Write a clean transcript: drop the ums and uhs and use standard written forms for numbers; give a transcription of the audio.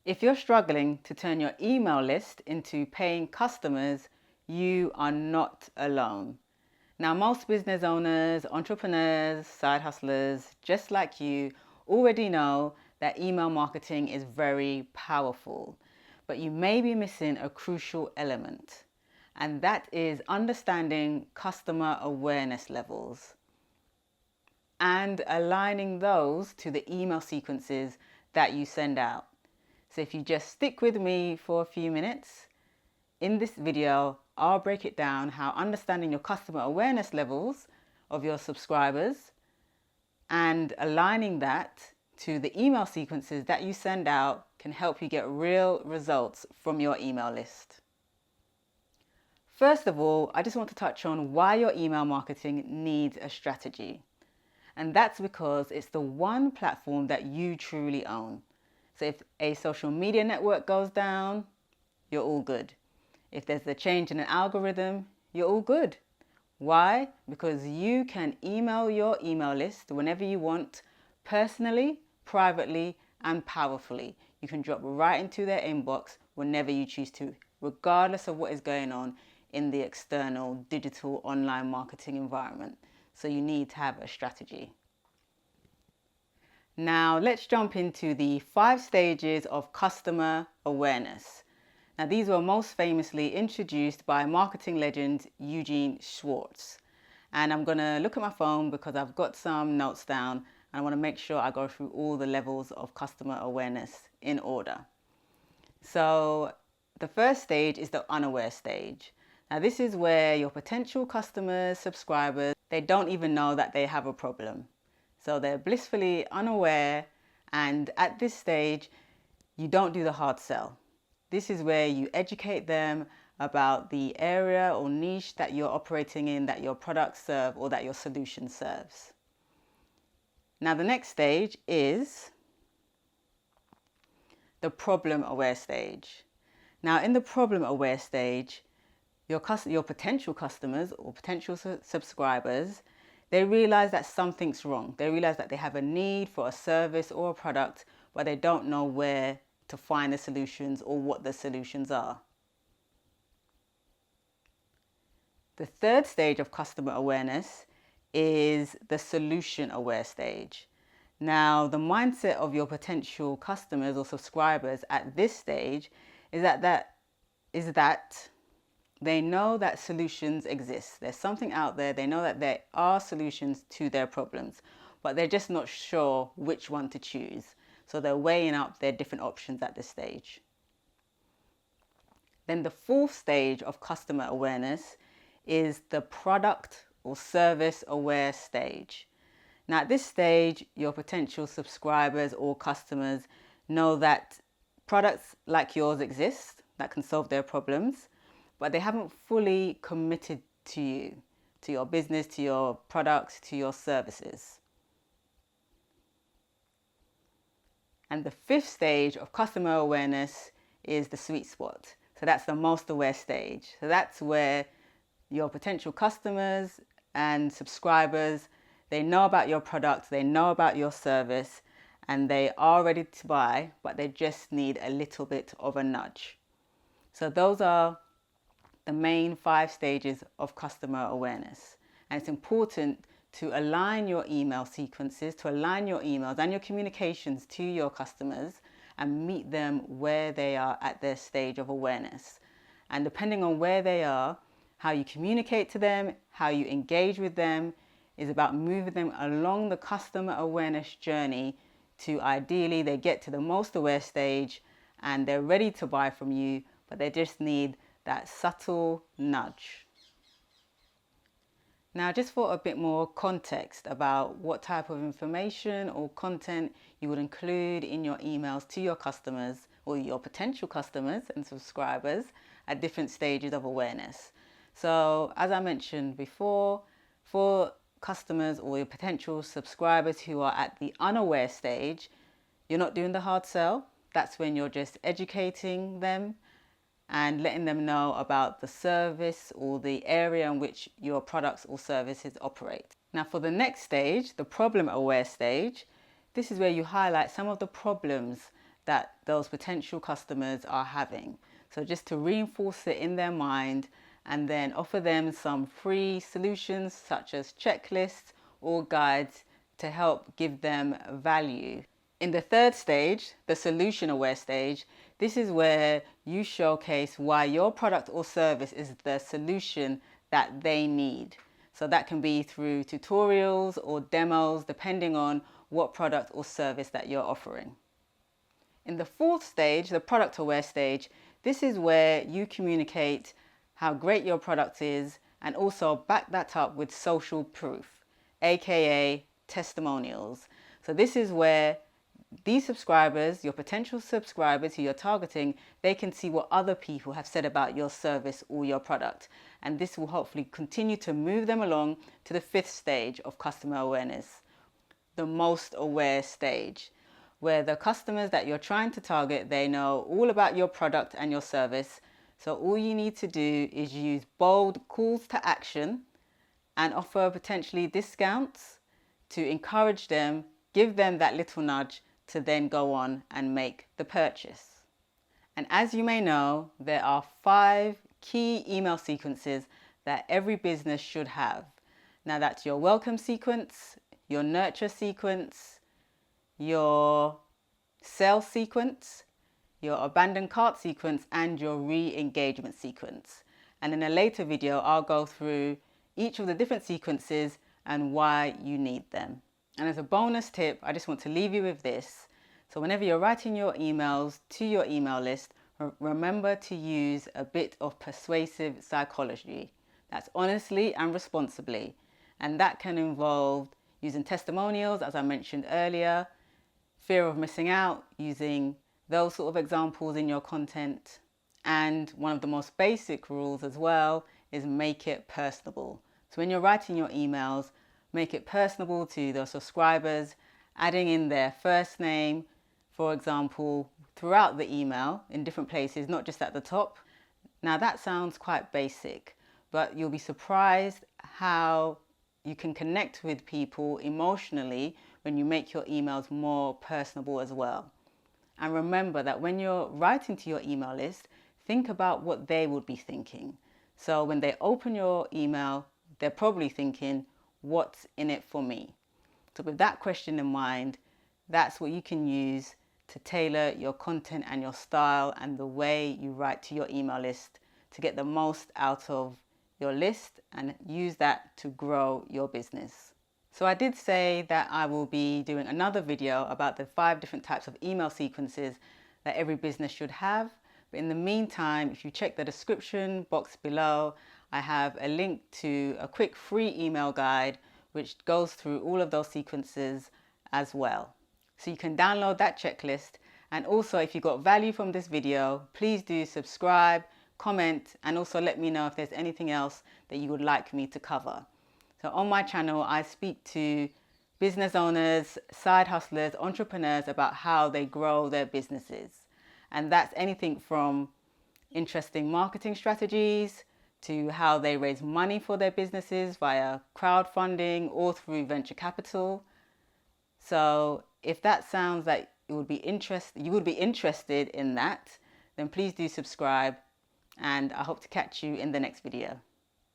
If you're struggling to turn your email list into paying customers, you are not alone. Now, most business owners, entrepreneurs, side hustlers, just like you, already know that email marketing is very powerful, but you may be missing a crucial element, and that is understanding customer awareness levels and aligning those to the email sequences that you send out. So if you just stick with me for a few minutes, in this video, I'll break it down how understanding your customer awareness levels of your subscribers and aligning that to the email sequences that you send out can help you get real results from your email list. First of all, I just want to touch on why your email marketing needs a strategy. And that's because it's the one platform that you truly own. So if a social media network goes down, you're all good. If there's a change in an algorithm, you're all good. Why? Because you can email your email list whenever you want, personally, privately, and powerfully. You can drop right into their inbox whenever you choose to, regardless of what is going on in the external digital online marketing environment. So you need to have a strategy. Now let's jump into the 5 stages of customer awareness. Now these were most famously introduced by marketing legend Eugene Schwartz. And I'm going to look at my phone because I've got some notes down and I want to make sure I go through all the levels of customer awareness in order. So the first stage is the unaware stage. Now this is where your potential customers, subscribers, they don't even know that they have a problem. So they're blissfully unaware, and at this stage, you don't do the hard sell. This is where you educate them about the area or niche that you're operating in, that your products serve or that your solution serves. Now the next stage is the problem aware stage. Now in the problem aware stage, your potential customers or potential subscribers, they realize that something's wrong. They realize that they have a need for a service or a product, but they don't know where to find the solutions or what the solutions are. The third stage of customer awareness is the solution aware stage. Now, the mindset of your potential customers or subscribers at this stage is that they know that solutions exist. There's something out there. They know that there are solutions to their problems, but they're just not sure which one to choose. So they're weighing up their different options at this stage. Then the fourth stage of customer awareness is the product or service aware stage. Now at this stage, your potential subscribers or customers know that products like yours exist that can solve their problems, but they haven't fully committed to you, to your business, to your products, to your services. And the fifth stage of customer awareness is the sweet spot. So that's the most aware stage. So that's where your potential customers and subscribers, they know about your product, they know about your service, and they are ready to buy, but they just need a little bit of a nudge. So those are the main 5 stages of customer awareness. And it's important to align your email sequences, to align your emails and your communications to your customers and meet them where they are at their stage of awareness. And depending on where they are, how you communicate to them, how you engage with them is about moving them along the customer awareness journey to ideally they get to the most aware stage and they're ready to buy from you, but they just need that subtle nudge. Now, just for a bit more context about what type of information or content you would include in your emails to your customers or your potential customers and subscribers at different stages of awareness. So, as I mentioned before, for customers or your potential subscribers who are at the unaware stage, you're not doing the hard sell. That's when you're just educating them and letting them know about the service or the area in which your products or services operate. Now for the next stage, the problem aware stage, this is where you highlight some of the problems that those potential customers are having. So just to reinforce it in their mind, and then offer them some free solutions such as checklists or guides to help give them value. In the third stage, the solution aware stage, this is where you showcase why your product or service is the solution that they need. So that can be through tutorials or demos, depending on what product or service that you're offering. In the fourth stage, the product aware stage, this is where you communicate how great your product is and also back that up with social proof, aka testimonials. So this is where these subscribers, your potential subscribers who you're targeting, they can see what other people have said about your service or your product. And this will hopefully continue to move them along to the fifth stage of customer awareness, the most aware stage, where the customers that you're trying to target, they know all about your product and your service. So all you need to do is use bold calls to action and offer potentially discounts to encourage them, give them that little nudge to then go on and make the purchase. And as you may know, there are 5 key email sequences that every business should have. Now that's your welcome sequence, your nurture sequence, your sales sequence, your abandoned cart sequence, and your re-engagement sequence. And in a later video, I'll go through each of the different sequences and why you need them. And as a bonus tip, I just want to leave you with this. So whenever you're writing your emails to your email list, remember to use a bit of persuasive psychology. That's honestly and responsibly. And that can involve using testimonials, as I mentioned earlier, fear of missing out, using those sort of examples in your content. And one of the most basic rules as well is make it personable. So when you're writing your emails, make it personable to the subscribers, adding in their first name, for example, throughout the email in different places, not just at the top. Now that sounds quite basic, but you'll be surprised how you can connect with people emotionally when you make your emails more personable as well. And remember that when you're writing to your email list, think about what they would be thinking. So when they open your email, they're probably thinking, what's in it for me? So with that question in mind, that's what you can use to tailor your content and your style and the way you write to your email list to get the most out of your list and use that to grow your business. So I did say that I will be doing another video about the 5 different types of email sequences that every business should have. But in the meantime, if you check the description box below, I have a link to a quick free email guide which goes through all of those sequences as well. So you can download that checklist. And also, if you got value from this video, please do subscribe, comment, and also let me know if there's anything else that you would like me to cover. So on my channel, I speak to business owners, side hustlers, entrepreneurs about how they grow their businesses. And that's anything from interesting marketing strategies to how they raise money for their businesses via crowdfunding or through venture capital. So if that sounds like you would be interested in that, then please do subscribe, and I hope to catch you in the next video.